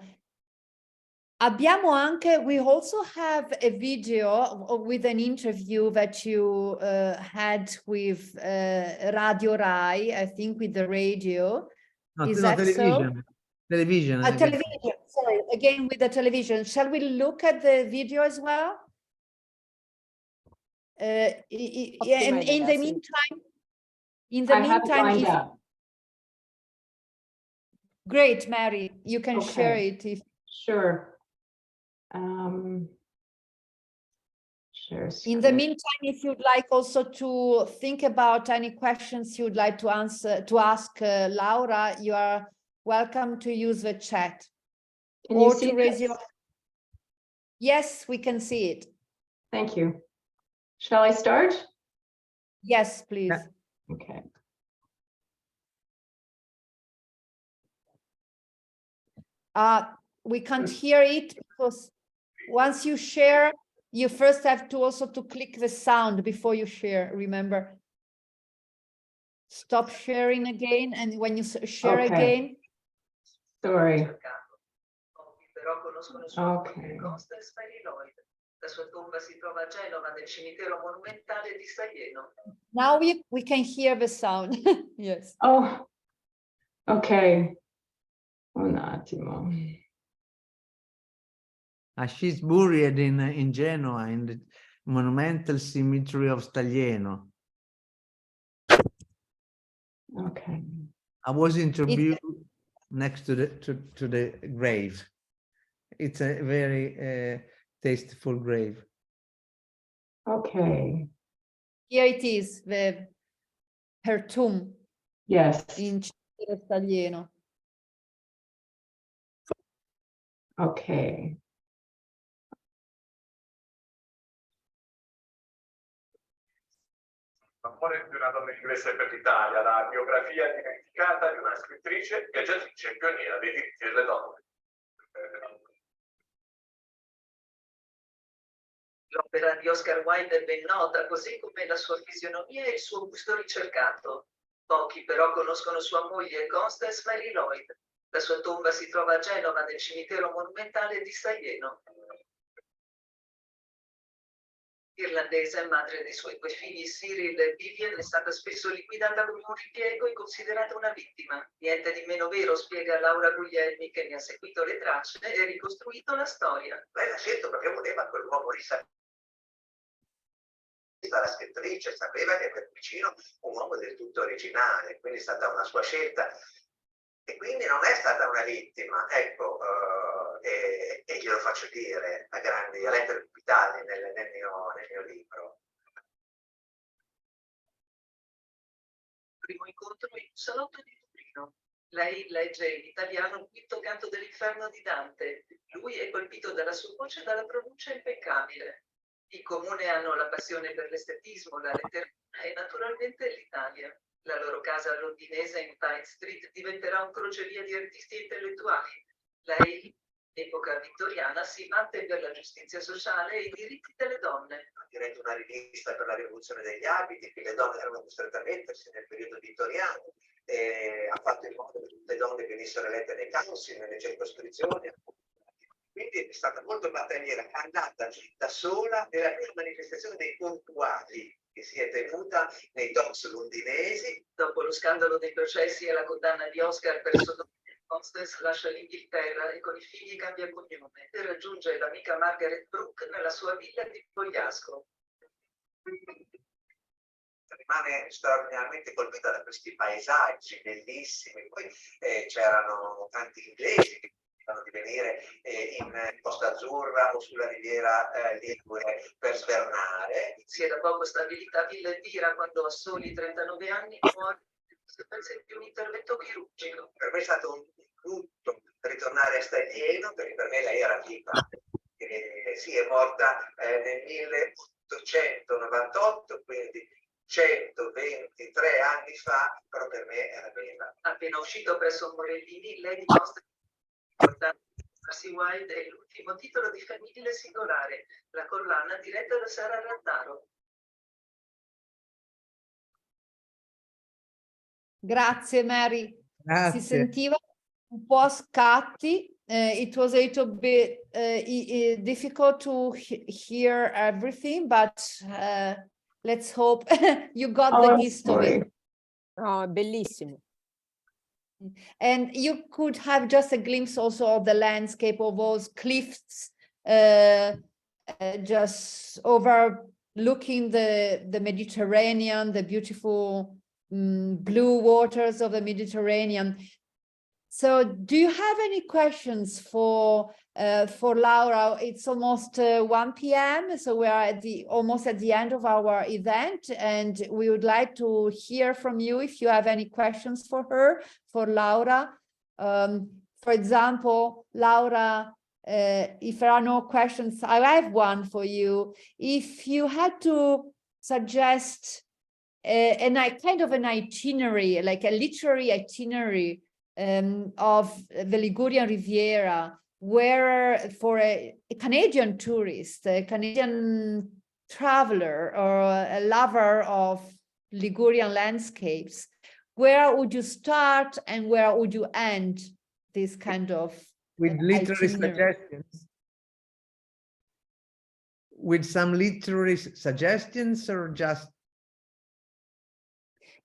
S1: Abbiamo anche, we also have a video with an interview that you had with Radio Rai, I think with the radio.
S3: No,
S1: Is
S3: no,
S1: that
S3: television.
S1: so?
S3: Television.
S1: Television, sorry, again with the television. Shall we look at the video as well? And in the meantime,
S4: I have it lined up.
S1: Great, Mary, you can
S4: Okay.
S1: share it if.
S4: Sure. Share
S1: In the
S4: screen.
S1: meantime, if you'd like also to think about any questions you'd like to ask Laura, you are welcome to use the chat.
S4: Can you
S1: Or
S4: see
S1: to raise
S4: this?
S1: your. Yes, we can see it.
S4: Thank you. Shall I start?
S1: Yes, please.
S4: Okay.
S1: We can't hear it because once you share, you first have to also to click the sound before you share, remember. Stop sharing again, and when you share
S4: Okay.
S1: again.
S4: Sorry.
S11: Okay. Constance Lloyd. La sua tomba si trova a Genova nel cimitero monumentale di Staglieno.
S1: Now we can hear the sound. Yes.
S4: Oh, okay. Un attimo.
S3: She's buried in Genoa, in the monumental cemetery of Staglieno.
S4: Okay.
S3: I was interviewed next to the grave. It's a very tasteful grave.
S4: Okay.
S1: Here it is, her tomb.
S4: Yes.
S1: In Staglieno.
S4: Okay.
S12: L'amore di una donna inglese per l'Italia, la biografia dimenticata di una scrittrice, viaggiatrice e pioniera dei diritti delle donne.
S11: L'opera di Oscar Wilde è ben nota, così come la sua fisionomia e il suo gusto ricercato. Pochi però conoscono sua moglie Constance Lloyd. La sua tomba si trova a Genova nel cimitero monumentale di Staglieno. Irlandese, madre dei suoi due figli Cyril e Vivian, è stata spesso liquidata come un ripiego e considerata una vittima. Niente di meno vero, spiega Laura Guglielmi, che ne ha seguito le tracce e ricostruito la storia.
S12: Lei l'ha scelto perché voleva quell'uomo risalito. La scrittrice sapeva che per vicino un uomo del tutto originale, quindi è stata una sua scelta e quindi non è stata una vittima, ecco, e glielo faccio dire a grandi lettere capitali nel mio libro.
S11: Primo incontro in un salotto di Dublino. Lei legge in italiano il quinto canto dell'inferno di Dante. Lui è colpito dalla sua voce e dalla pronuncia impeccabile. In comune hanno la passione per l'estetismo, la letteratura e naturalmente l'Italia. La loro casa londinese in Pine Street diventerà un crocevia di artisti e intellettuali. Lei, epoca vittoriana, si batte per la giustizia sociale e i diritti delle donne.
S12: Direi una rivista per la rivoluzione degli abiti, che le donne erano costrette a mettersi nel periodo vittoriano, ha fatto in modo che tutte le donne venissero elette nei council, nelle circoscrizioni. Quindi è stata molto battagliera, è andata da sola nella prima manifestazione dei pontuali, che si è tenuta nei docks londinesi.
S11: Dopo lo scandalo dei processi e la condanna di Oscar per sodomia, Constance lascia l'Inghilterra e con i figli cambia cognome e raggiunge l'amica Margaret Brooke nella sua villa di Pogliasco.
S12: Rimane straordinariamente colpita da questi paesaggi bellissimi. Poi c'erano tanti inglesi che di venire in Costa Azzurra o sulla riviera Ligure per svernare.
S11: Si è da poco stabilita a Villa Elvira quando a soli 39 anni muore di un intervento chirurgico.
S12: Per me è stato un lutto ritornare a Staglieno, perché per me lei era viva. Sì, è morta nel 1898, quindi 123 anni fa, però per me era viva.
S11: Appena uscito presso Morellini, Lady Constance Lloyd, Oscar Wilde è l'ultimo titolo di femminile singolare, la collana diretta da Sara Rattaro.
S1: Grazie Mary.
S3: Grazie.
S1: Si sentiva un po' a scatti. It was a little bit difficult to hear everything, but let's hope you got the gist of it.
S2: No, bellissimo.
S1: And you could have just a glimpse also of the landscape of those cliffs, just overlooking the Mediterranean, the beautiful blue waters of the Mediterranean. So do you have any questions for Laura? It's almost 1 p.m. So we are almost at the end of our event, and we would like to hear from you if you have any questions for her, for Laura. For example, Laura, if there are no questions, I have one for you. If you had to suggest kind of an itinerary, like a literary itinerary of the Ligurian Riviera, where for a Canadian tourist, a Canadian traveler, or a lover of Ligurian landscapes, where would you start and where would you end this kind of
S3: with literary
S1: itinerary?
S3: suggestions? With some literary suggestions, or just?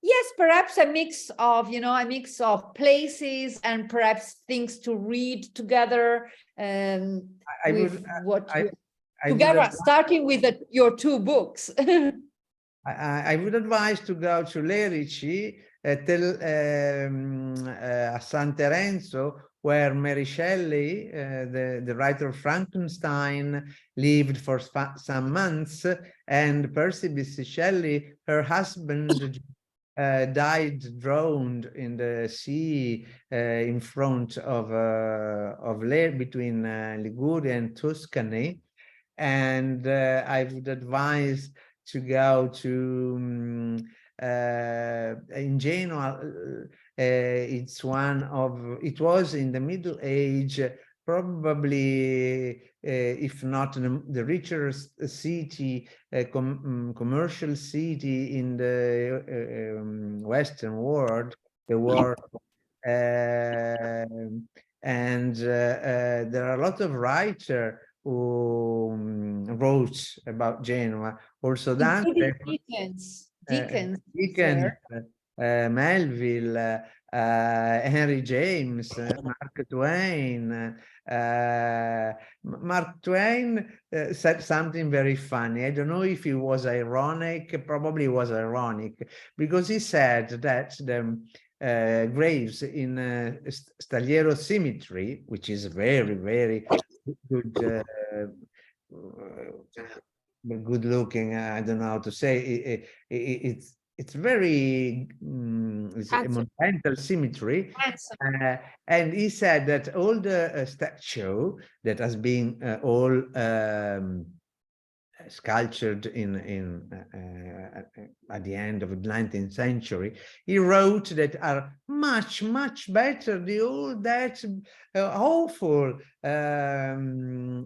S1: Yes, perhaps a mix of, a mix of places and perhaps things to read together. Starting with your 2 books.
S3: I would advise to go to Lerici, a San Terenzo, where Mary Shelley, the writer of Frankenstein, lived for some months, and Percy Bysshe Shelley, her husband, died drowned in the sea in front of between Liguria and Tuscany. And I would advise to go to in Genoa. It was in the Middle Age, probably, if not the richest city, commercial city in the Western world, and there are a lot of writers who wrote about Genoa. Also Dante, Dickens, Melville, Henry James, Mark Twain. Mark Twain said something very funny. I don't know if it was ironic, probably it was ironic, because he said that the graves in Stagliero Cemetery, which is very, very good, good looking, I don't know how to say, it's very it's a monumental cemetery, and he said that all the statue that has been all sculptured at the end of the 19th century, he wrote that are much better than all that awful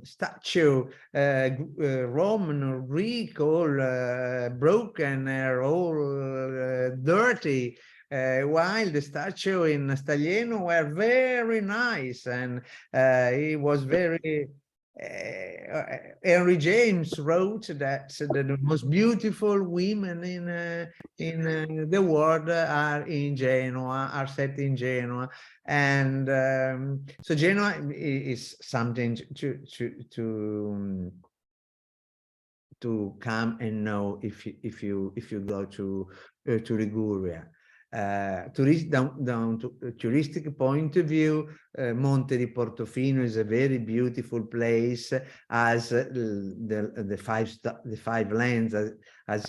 S3: statue, Roman or Greek, all broken or all dirty, while the statue in Staglieno were very nice, and he was very Henry James wrote that the most beautiful women in the world are in Genoa, are set in Genoa, and so Genoa is something to come and know if you go to Liguria. Down to a touristic point of view, Monte di Portofino is a very beautiful place, as the five lands, as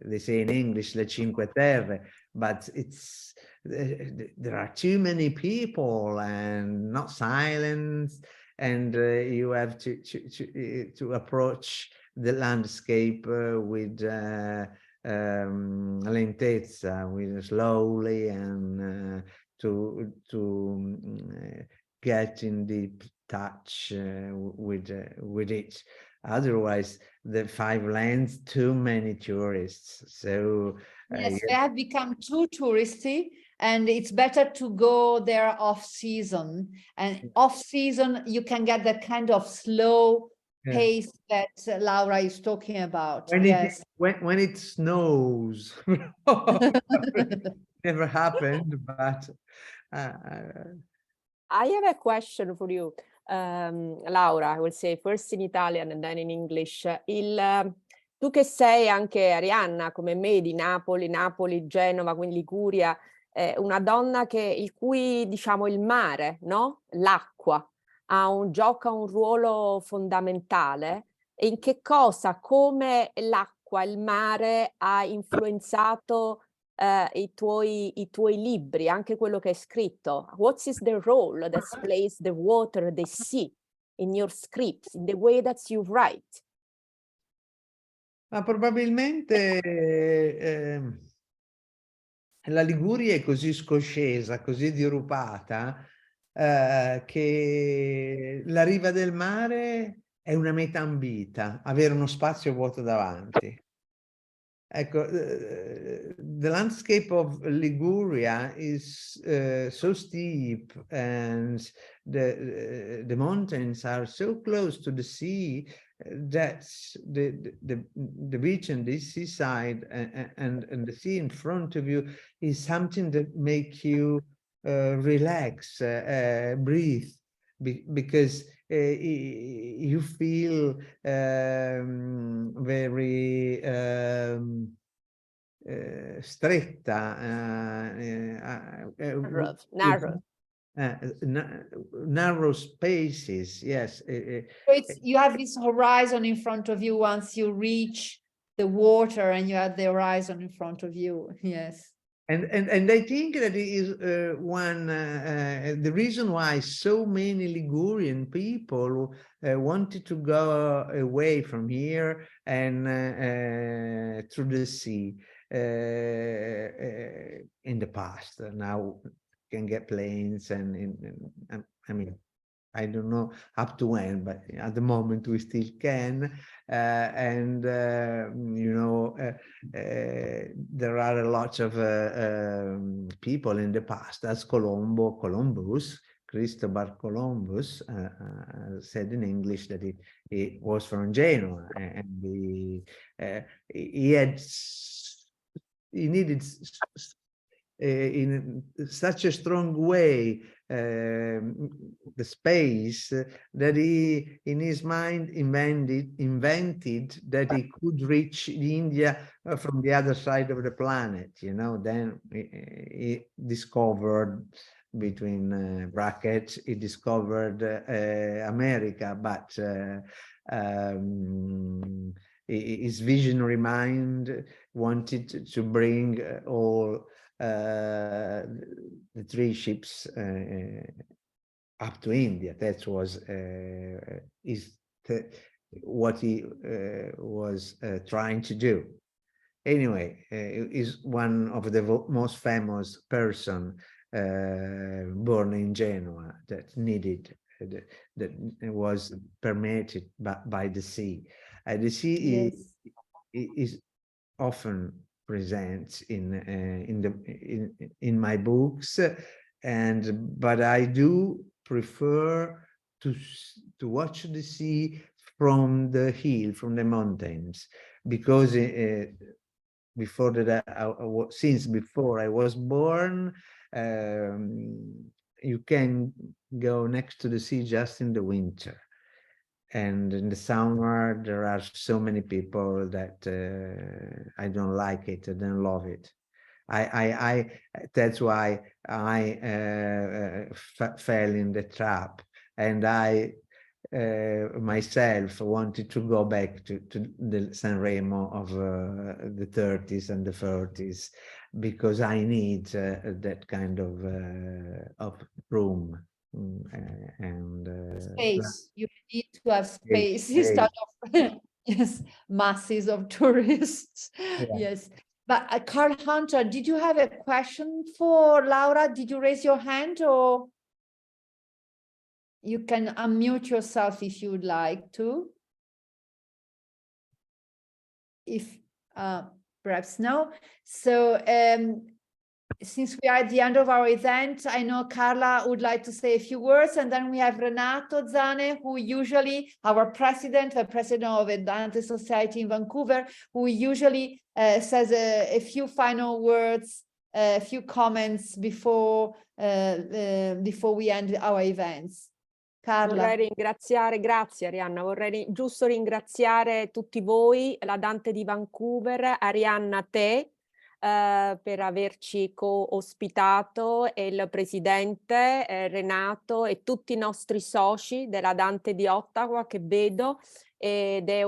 S3: they say in English, le Cinque Terre. But it's there are too many people and not silence, and you have to approach the landscape with lentezza, with slowly, and to get in deep touch with it. Otherwise, the five lands, too many tourists. So
S1: yes, they have become too touristy, and it's better to go there off season. And off season, you can get that kind of slow pace that Laura is talking about. Yes.
S3: When it snows, never happened, but
S2: I have a question for you, Laura. I will say first in Italian and then in English. Tu che sei anche Arianna, come me, di Napoli, Genova, quindi Liguria, una donna il cui, diciamo, il mare, no? L'acqua, gioca un ruolo fondamentale, e in che cosa, come l'acqua, il mare ha influenzato i tuoi libri, anche quello che hai scritto. What is the role that plays the water, the sea in your scripts, in the way that you write?
S3: Ma probabilmente la Liguria è così scoscesa, così dirupata, che la riva del mare è una meta ambita, avere uno spazio vuoto davanti. Ecco, the landscape of Liguria is so steep, and the mountains are so close to the sea that the beach and the seaside and the sea in front of you is something that make you relax, breathe, because you feel very stretta, narrow spaces. Yes.
S1: So you have this horizon in front of you once you reach the water, and you have the horizon in front of you. Yes.
S3: And I think that it is the reason why so many Ligurian people wanted to go away from here and through the sea in the past. Now can get planes, and I mean, I don't know up to when, but at the moment we still can. And you know, there are a lot of people in the past, as Columbus, Christopher Columbus, said in English that he was from Genoa, and he needed in such a strong way the space that he in his mind invented that he could reach India from the other side of the planet, you know. Then he discovered, between brackets, he discovered America, but his visionary mind wanted to bring all the three ships up to India. That was what he was trying to do. Anyway, is one of the most famous person born in Genoa that that was permeated by the sea. The sea is often present in my books, but I do prefer to watch the sea from the hill, from the mountains, because before that, since before I was born, you can go next to the sea just in the winter. And in the summer, there are so many people that I don't like it, I don't love it. That's why I fell in the trap, and I myself wanted to go back to the Sanremo of the 30s and the 40s, because I need that kind of room. And
S1: space. You need to have space instead of yes, masses of tourists.
S3: Yeah.
S1: Yes. But Carl Hunter, did you have a question for Laura? Did you raise your hand, or you can unmute yourself if you would like to? If perhaps no. So since we are at the end of our event, I know Carla would like to say a few words, and then we have Renato Zane, who usually, our president, the president of the Dante Society in Vancouver, who usually says a few final words, a few comments before we end our events. Carla.
S2: Vorrei ringraziare, grazie Arianna, vorrei giusto ringraziare tutti voi, la Dante di Vancouver, Arianna te, per averci co-ospitato, e il presidente Renato e tutti i nostri soci della Dante di Ottawa che vedo, ed è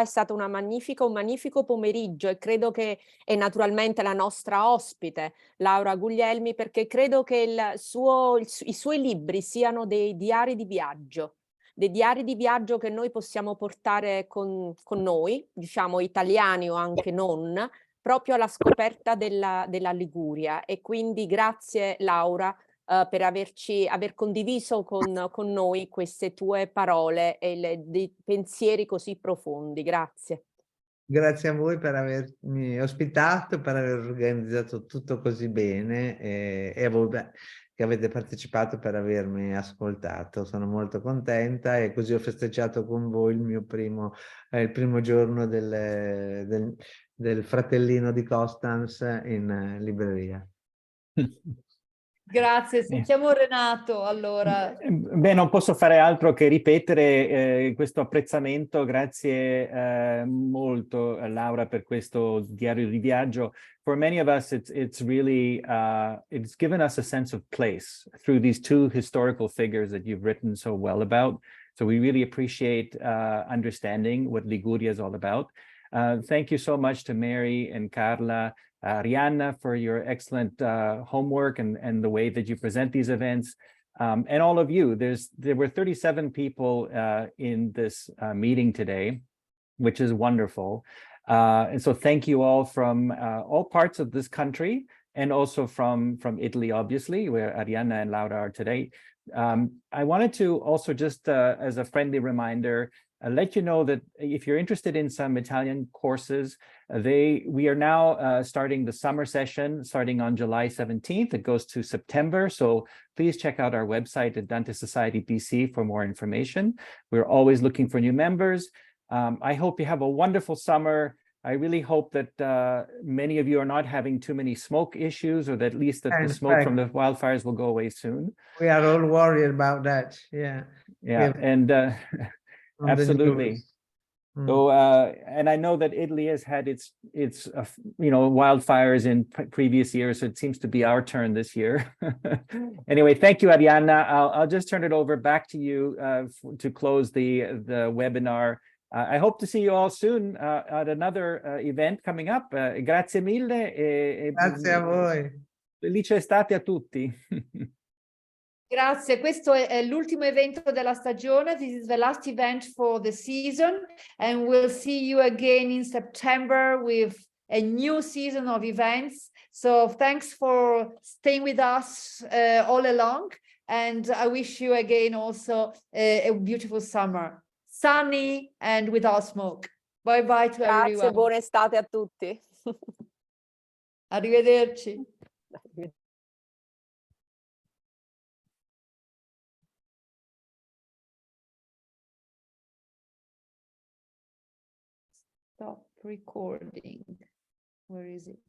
S2: stato un magnifico pomeriggio, e credo che è naturalmente la nostra ospite Laura Guglielmi, perché credo che i suoi libri siano dei diari di viaggio che noi possiamo portare con noi, diciamo italiani o anche non, proprio alla scoperta della Liguria. E quindi grazie Laura per aver condiviso con noi queste tue parole e dei pensieri così profondi. Grazie.
S3: Grazie a voi per avermi ospitato, per aver organizzato tutto così bene, e a voi che avete partecipato, per avermi ascoltato. Sono molto contenta, e così ho festeggiato con voi il primo giorno del fratellino di Constance in libreria.
S1: Grazie, sentiamo Renato allora.
S10: Beh, non posso fare altro che ripetere questo apprezzamento. Grazie molto Laura per questo diario di viaggio. For many of us, it's really, it's given us a sense of place through these two historical figures that you've written so well about. So we really appreciate understanding what Liguria is all about. Thank you so much to Mary and Carla, Arianna, for your excellent homework and the way that you present these events. And all of you. There were 37 people in this meeting today, which is wonderful. And so thank you all from all parts of this country, and also from Italy, obviously, where Arianna and Laura are today. I wanted to also just as a friendly reminder, let you know that if you're interested in some Italian courses, we are now starting the summer session starting on July 17th. It goes to September. So please check out our website at Dante Society BC for more information. We're always looking for new members. I hope you have a wonderful summer. I really hope that many of you are not having too many smoke issues, or that at least that the smoke from the wildfires will go away soon.
S3: We are all worried about that. Yeah.
S10: Yeah. And absolutely. So, and I know that Italy has had its wildfires in previous years, so it seems to be our turn this year. Anyway, thank you, Arianna. I'll just turn it over back to you to close the webinar. I hope to see you all soon at another event coming up. Grazie mille.
S3: Grazie a voi.
S10: Felice estate a tutti.
S1: Grazie, questo è l'ultimo evento della stagione. This is the last event for the season, and we'll see you again in September with a new season of events. So thanks for staying with us all along, and I wish you again also a beautiful summer, sunny and without smoke. Bye bye to everyone.
S2: Grazie, buona estate a tutti.
S1: Arrivederci. stop recording. Where is it?